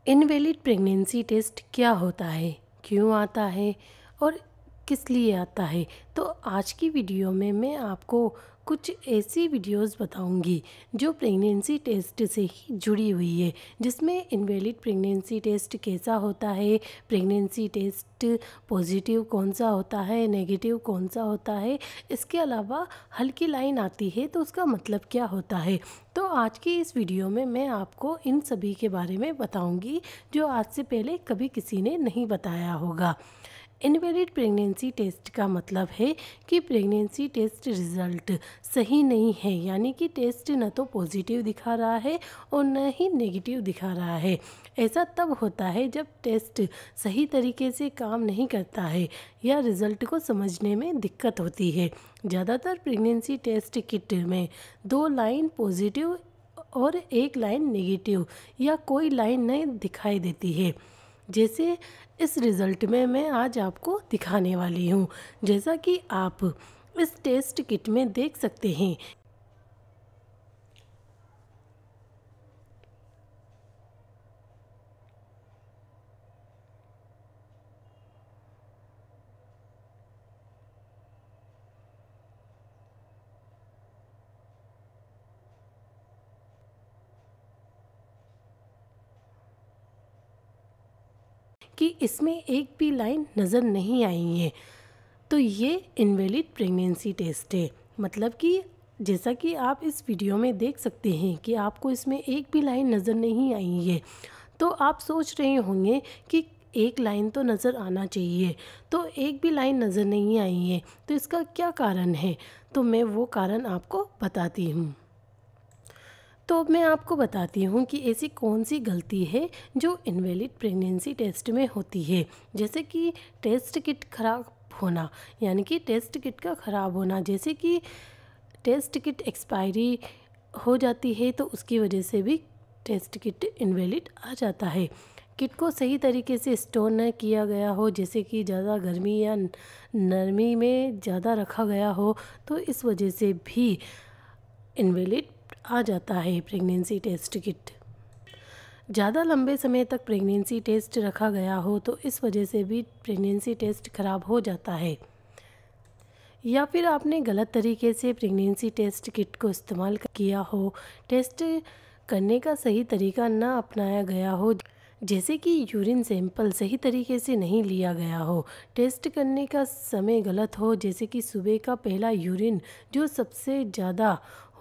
Invalid pregnancy test क्या होता है, क्यों आता है और किस लिए आता है। तो आज की वीडियो में मैं आपको कुछ ऐसी वीडियोस बताऊंगी जो प्रेगनेंसी टेस्ट से ही जुड़ी हुई है, जिसमें इनवैलिड प्रेगनेंसी टेस्ट कैसा होता है, प्रेगनेंसी टेस्ट पॉजिटिव कौन सा होता है, नेगेटिव कौन सा होता है। इसके अलावा हल्की लाइन आती है तो उसका मतलब क्या होता है। तो आज की इस वीडियो में मैं आपको इन सभी के बारे में बताऊंगी जो आज से पहले कभी किसी ने नहीं बताया होगा। इनवैलिड प्रेगनेंसी टेस्ट का मतलब है कि प्रेगनेंसी टेस्ट रिज़ल्ट सही नहीं है, यानी कि टेस्ट न तो पॉजिटिव दिखा रहा है और न ही नेगेटिव दिखा रहा है। ऐसा तब होता है जब टेस्ट सही तरीके से काम नहीं करता है या रिज़ल्ट को समझने में दिक्कत होती है। ज़्यादातर प्रेगनेंसी टेस्ट किट में 2 लाइन पॉजिटिव और 1 लाइन नेगेटिव या कोई लाइन नहीं दिखाई देती है, जैसे इस रिज़ल्ट में मैं आज आपको दिखाने वाली हूँ। जैसा कि आप इस टेस्ट किट में देख सकते हैं कि इसमें एक भी लाइन नज़र नहीं आई है। तो ये इनवैलिड प्रेगनेंसी टेस्ट है। मतलब कि जैसा कि आप इस वीडियो में देख सकते हैं कि आपको इसमें एक भी लाइन नज़र नहीं आई है। तो आप सोच रहे होंगे कि एक लाइन तो नज़र आना चाहिए, तो एक भी लाइन नज़र नहीं आई है, तो इसका क्या कारण है। तो मैं वो कारण आपको बताती हूँ। तो अब मैं आपको बताती हूँ कि ऐसी कौन सी गलती है जो इनवैलिड प्रेगनेंसी टेस्ट में होती है। जैसे कि टेस्ट किट खराब होना, यानी कि टेस्ट किट का ख़राब होना। जैसे कि टेस्ट किट एक्सपायरी हो जाती है तो उसकी वजह से भी टेस्ट किट इनवैलिड आ जाता है। किट को सही तरीके से स्टोर न किया गया हो, जैसे कि ज़्यादा गर्मी या नरमी में ज़्यादा रखा गया हो, तो इस वजह से भी इनवैलिड आ जाता है प्रेगनेंसी टेस्ट किट। ज़्यादा लंबे समय तक प्रेगनेंसी टेस्ट रखा गया हो तो इस वजह से भी प्रेगनेंसी टेस्ट खराब हो जाता है। या फिर आपने गलत तरीके से प्रेगनेंसी टेस्ट किट को इस्तेमाल किया हो, टेस्ट करने का सही तरीका ना अपनाया गया हो, जैसे कि यूरिन सैंपल सही तरीके से नहीं लिया गया हो, टेस्ट करने का समय गलत हो, जैसे कि सुबह का पहला यूरिन जो सबसे ज़्यादा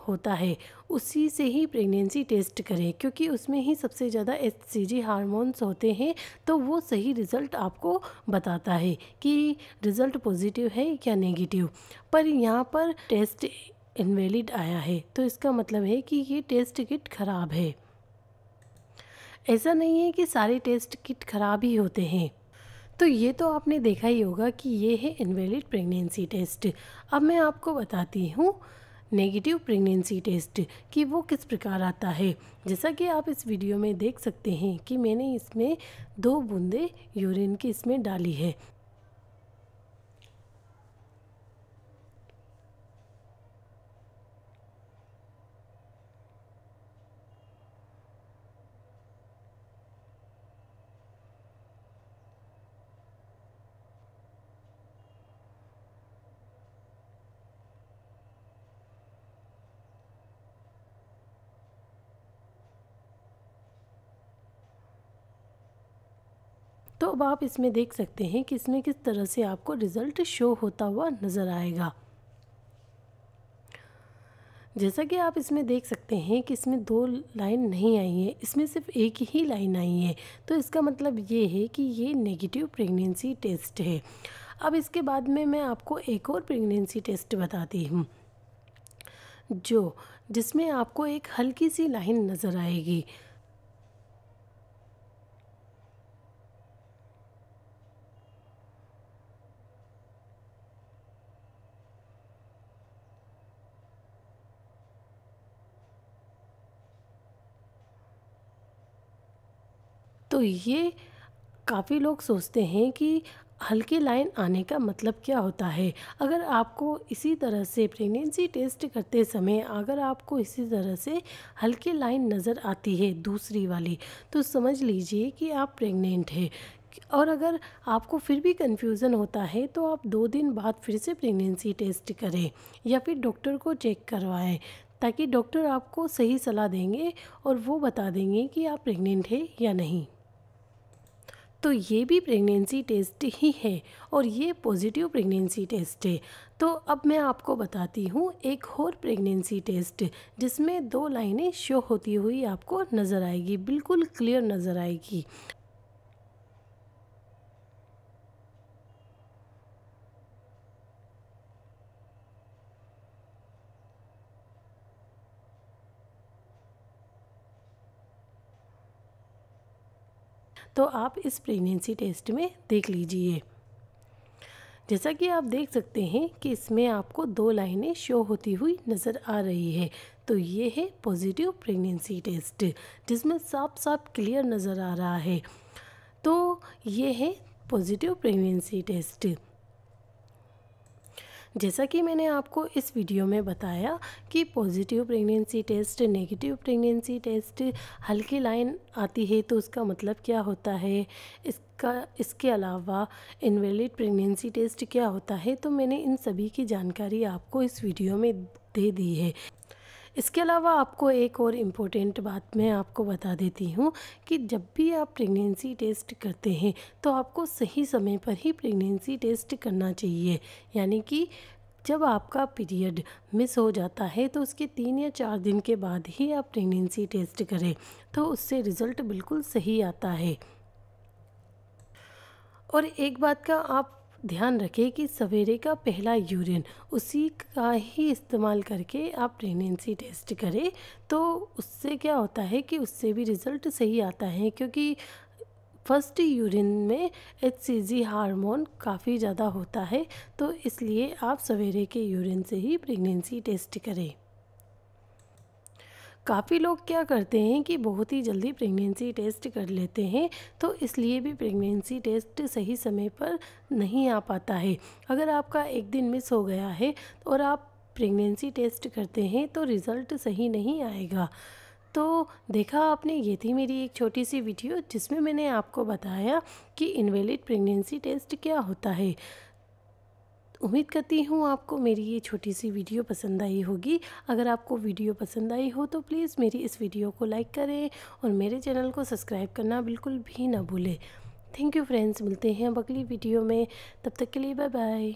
होता है उसी से ही प्रेगनेंसी टेस्ट करें, क्योंकि उसमें ही सबसे ज़्यादा एचसीजी हार्मोन्स होते हैं। तो वो सही रिज़ल्ट आपको बताता है कि रिज़ल्ट पॉजिटिव है या नेगेटिव। पर यहाँ पर टेस्ट इनवैलिड आया है तो इसका मतलब है कि ये टेस्ट किट ख़राब है। ऐसा नहीं है कि सारे टेस्ट किट ख़राब ही होते हैं। तो ये तो आपने देखा ही होगा कि ये है इनवैलिड प्रेगनेंसी टेस्ट। अब मैं आपको बताती हूँ नेगेटिव प्रेगनेंसी टेस्ट कि वो किस प्रकार आता है। जैसा कि आप इस वीडियो में देख सकते हैं कि मैंने इसमें 2 बूंदे यूरिन की इसमें डाली है। तो अब आप इसमें देख सकते हैं कि इसमें किस तरह से आपको रिज़ल्ट शो होता हुआ नज़र आएगा। जैसा कि आप इसमें देख सकते हैं कि इसमें 2 लाइन नहीं आई है, इसमें सिर्फ एक ही लाइन आई है। तो इसका मतलब ये है कि ये नेगेटिव प्रेगनेंसी टेस्ट है। अब इसके बाद में मैं आपको एक और प्रेगनेंसी टेस्ट बताती हूँ जिसमें आपको एक हल्की सी लाइन नज़र आएगी। तो ये काफ़ी लोग सोचते हैं कि हल्की लाइन आने का मतलब क्या होता है। अगर आपको इसी तरह से प्रेगनेंसी टेस्ट करते समय अगर आपको इसी तरह से हल्की लाइन नज़र आती है दूसरी वाली, तो समझ लीजिए कि आप प्रेग्नेंट हैं। और अगर आपको फिर भी कन्फ्यूज़न होता है तो आप 2 दिन बाद फिर से प्रेगनेंसी टेस्ट करें या फिर डॉक्टर को चेक करवाएं, ताकि डॉक्टर आपको सही सलाह देंगे और वो बता देंगे कि आप प्रेग्नेंट हैं या नहीं। तो ये भी प्रेगनेंसी टेस्ट ही है और ये पॉजिटिव प्रेगनेंसी टेस्ट है। तो अब मैं आपको बताती हूँ एक और प्रेगनेंसी टेस्ट, जिसमें 2 लाइनें शो होती हुई आपको नज़र आएगी, बिल्कुल क्लियर नज़र आएगी। तो आप इस प्रेगनेंसी टेस्ट में देख लीजिए। जैसा कि आप देख सकते हैं कि इसमें आपको 2 लाइनें शो होती हुई नज़र आ रही है। तो ये है पॉजिटिव प्रेगनेंसी टेस्ट, जिसमें साफ साफ क्लियर नज़र आ रहा है। तो ये है पॉजिटिव प्रेगनेंसी टेस्ट। जैसा कि मैंने आपको इस वीडियो में बताया कि positive pregnancy test, negative pregnancy test, हल्की लाइन आती है तो उसका मतलब क्या होता है, इसके अलावा इनवैलिड प्रेगनेंसी टेस्ट क्या होता है, तो मैंने इन सभी की जानकारी आपको इस वीडियो में दे दी है। इसके अलावा आपको एक और इम्पोर्टेंट बात मैं आपको बता देती हूँ कि जब भी आप प्रेगनेंसी टेस्ट करते हैं तो आपको सही समय पर ही प्रेगनेंसी टेस्ट करना चाहिए। यानी कि जब आपका पीरियड मिस हो जाता है तो उसके 3 या 4 दिन के बाद ही आप प्रेगनेंसी टेस्ट करें, तो उससे रिज़ल्ट बिल्कुल सही आता है। और एक बात का आप ध्यान रखें कि सवेरे का पहला यूरिन उसी का ही इस्तेमाल करके आप प्रेगनेंसी टेस्ट करें, तो उससे क्या होता है कि उससे भी रिज़ल्ट सही आता है, क्योंकि फर्स्ट यूरिन में HCG हार्मोन काफ़ी ज़्यादा होता है। तो इसलिए आप सवेरे के यूरिन से ही प्रेगनेंसी टेस्ट करें। काफ़ी लोग क्या करते हैं कि बहुत ही जल्दी प्रेगनेंसी टेस्ट कर लेते हैं, तो इसलिए भी प्रेगनेंसी टेस्ट सही समय पर नहीं आ पाता है। अगर आपका एक दिन मिस हो गया है और आप प्रेगनेंसी टेस्ट करते हैं तो रिज़ल्ट सही नहीं आएगा। तो देखा आपने, ये थी मेरी एक छोटी सी वीडियो जिसमें मैंने आपको बताया कि इनवैलिड प्रेगनेंसी टेस्ट क्या होता है। उम्मीद करती हूँ आपको मेरी ये छोटी सी वीडियो पसंद आई होगी। अगर आपको वीडियो पसंद आई हो तो प्लीज़ मेरी इस वीडियो को लाइक करें और मेरे चैनल को सब्सक्राइब करना बिल्कुल भी ना भूलें। थैंक यू फ्रेंड्स, मिलते हैं अब अगली वीडियो में। तब तक के लिए बाय बाय।